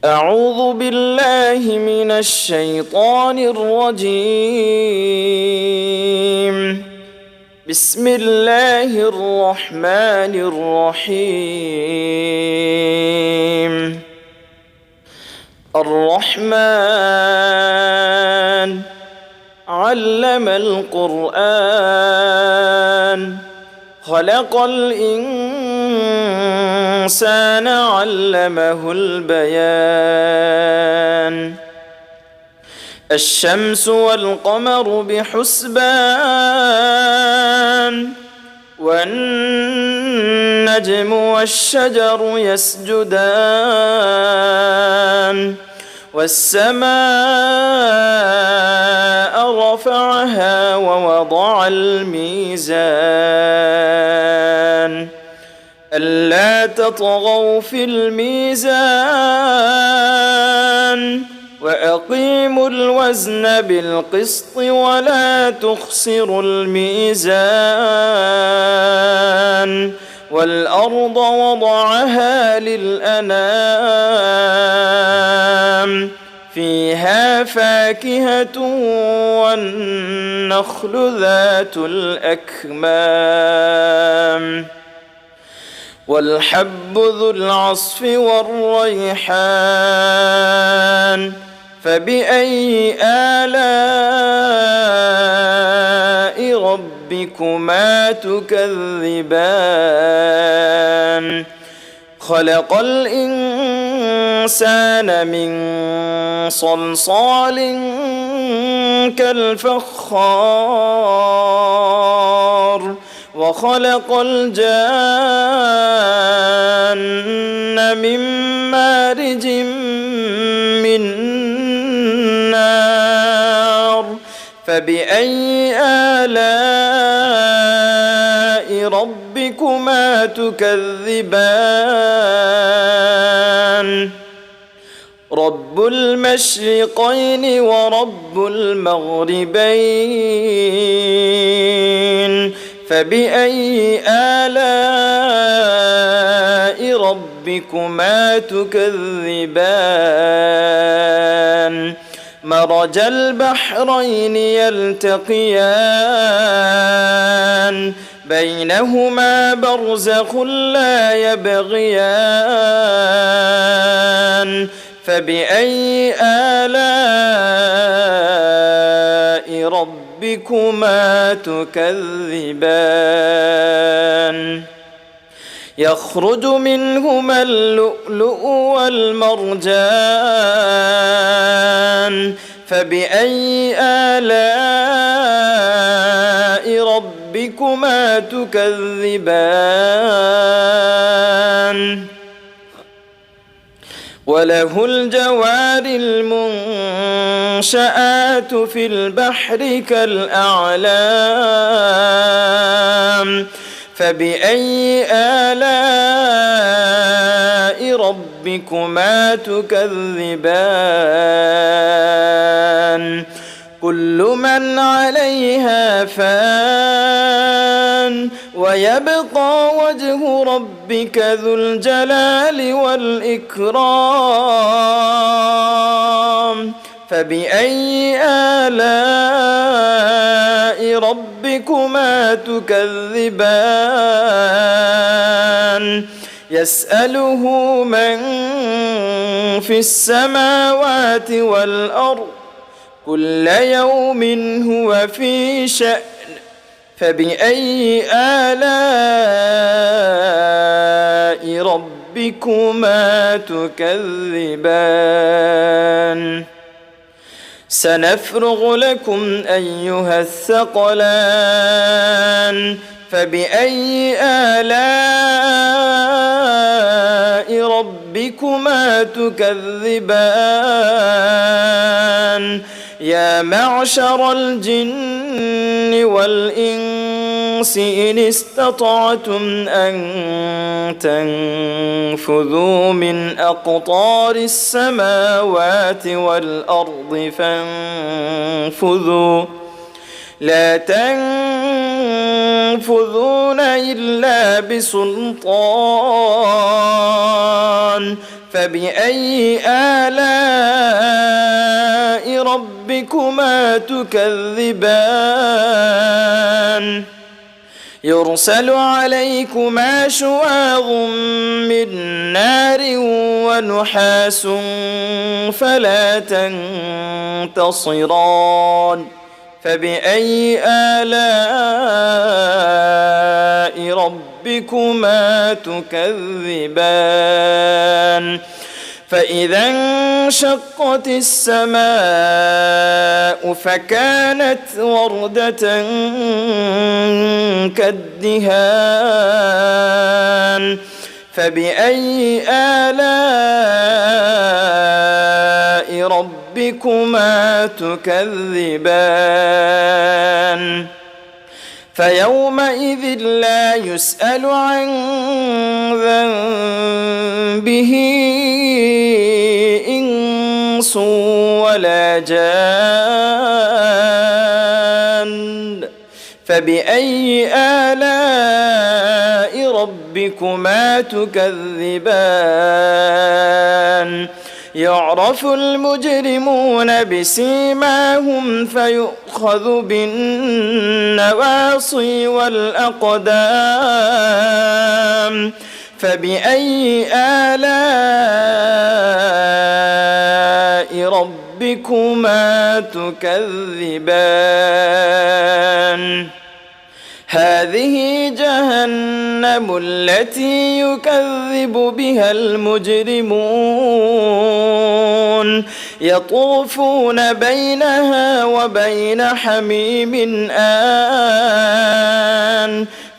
أعوذ بالله من الشيطان الرجيم. بسم الله الرحمن الرحيم. الرحمن علم القرآن خلق الإنسان علمه البيان. الشمس والقمر بحسبان والنجم والشجر يسجدان والسماء رفعها ووضع الميزان ألا تطغوا في الميزان وأقيموا الوزن بالقسط ولا تخسروا الميزان والأرض وضعها للأنام فيها فاكهة والنخل ذات الأكمام والحب ذو العصف والريحان فبأي آلاء ربكما تكذبان خلق الإنسان من صلصال كالفخار وخلق الجان من مارج من نار فبأي آلاء ربكما تكذبان رب المشرقين ورب المغربين فبأي آلاء ربكما تكذبان مرج البحرين يلتقيان بينهما برزخ لا يبغيان فبأي آلاء ربكما تكذبان يخرج منهما اللؤلؤ والمرجان فبأي آلاء ربكما تكذبان وله الجوار المنشآت في البحر كالأعلام فبأي آلاء ربكما تكذبان كل من عليها فان ويبقى وجه ربك ذو الجلال والإكرام فبأي آلاء ربكما تكذبان يسأله من في السماوات والأرض كل يوم هو في شأن فبأي آلاء ربكما تكذبان سنفرغ لكم أيها الثقلان فبأي آلاء ربكما تكذبان يا معشر الجن والإنس إن استطعتم أن تنفذوا من أقطار السماوات والأرض فانفذوا لا تنفذون إلا بسلطان فبأي آلاء ربكما تكذبان يرسل عليكما شواظ من نار ونحاس فلا تنتصران فبأي آلاء ربكما تكذبان فإذا انشقت السماء فكانت وردة كالدهان فبأي آلاء ربكما تكذبان فيومئذ لا يسأل عن ذنبه إنس ولا جان فبأي آلاء ربكما تكذبان يعرف المجرمون بسيماهم فيؤخذ بالنواصي والأقدام فبأي آلاء ربكما تكذبان هذه جهنم التي يكذب بها المجرمون يطوفون بينها وبين حميم آن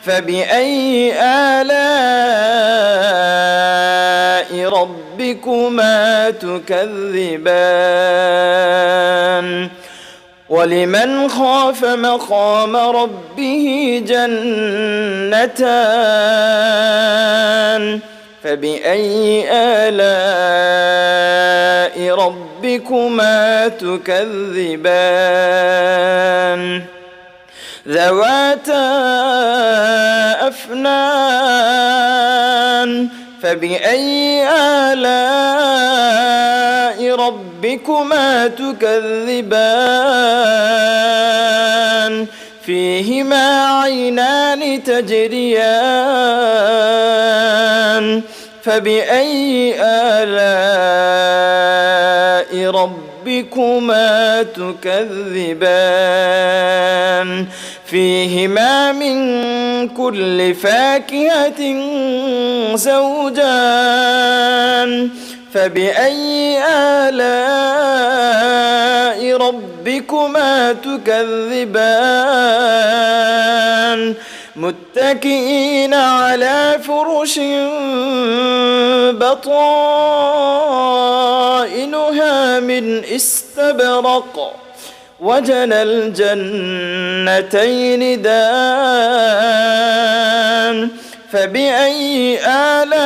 فبأي آلاء ربكما تكذبان ولمن خاف مقام ربه جنتان فبأي آلاء ربكما تكذبان ذواتا أفنان فبأي آلاء ربكما تكذبان فيهما عينان تجريان فبأي آلاء ربكما تكذبان فيهما من كل فاكهة زوجان فبأي آلاء ربكما تكذبان متكئين على فرش بطائنها من استبرق وجنى الجنتين دان فبأي آلاء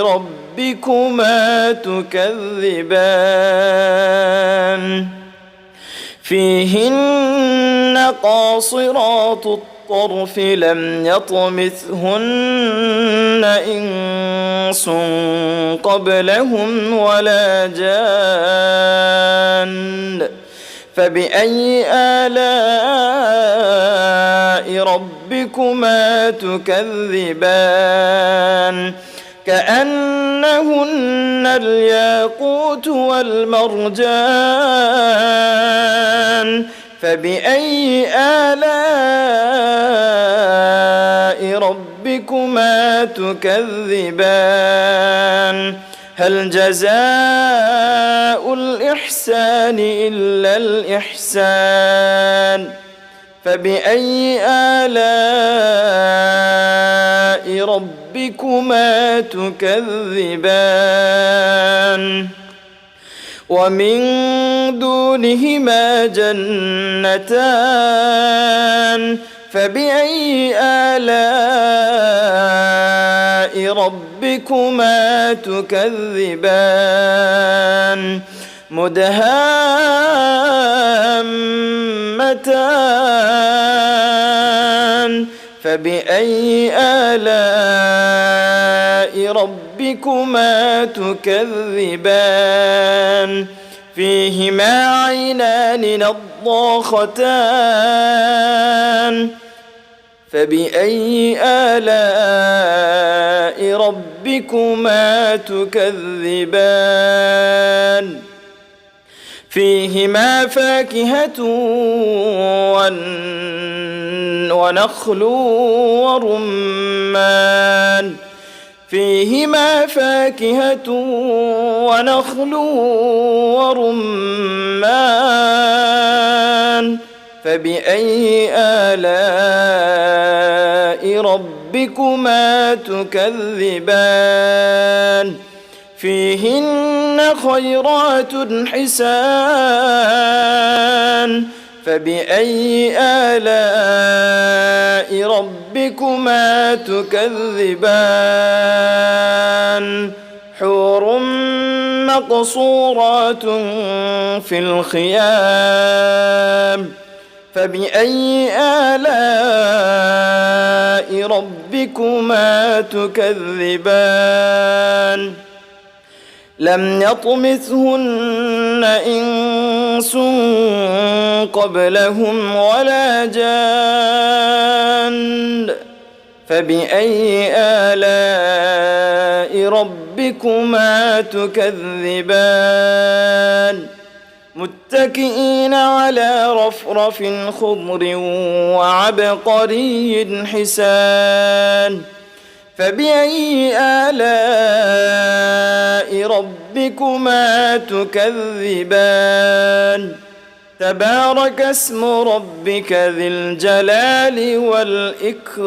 ربكما تكذبان فيهن قاصرات الطرف لم يطمثهن إنس قبلهم ولا جان فبأي آلاء ربكما تكذبان كأنهن الياقوت والمرجان فبأي آلاء ربكما تكذبان هل جزاء الإحسان إلا الإحسان فبأي آلاء ربكما تكذبان ومن دونهما جنتان فبأي آلاء ربكما تكذبان مدهامتان فبأي آلاء ربكما تكذبان فيهما عينان نضاختان فبأي آلاء ربكما تكذبان فيهما فاكهة ونخل ورمان فيهما فاكهة ونخل ورمان فبأي آلاء ربكما تكذبان فيهن خيرات حسان فبأي آلاء ربكما تكذبان حور مقصورات في الخيام فبأي آلاء ربكما تكذبان لم يطمثهن إنس قبلهم ولا جان فبأي آلاء ربكما تكذبان متكئين على رفرف خضر وعبقري حسان فبأي آلاء ربكما تكذبان تبارك اسم ربك ذي الجلال والإكرام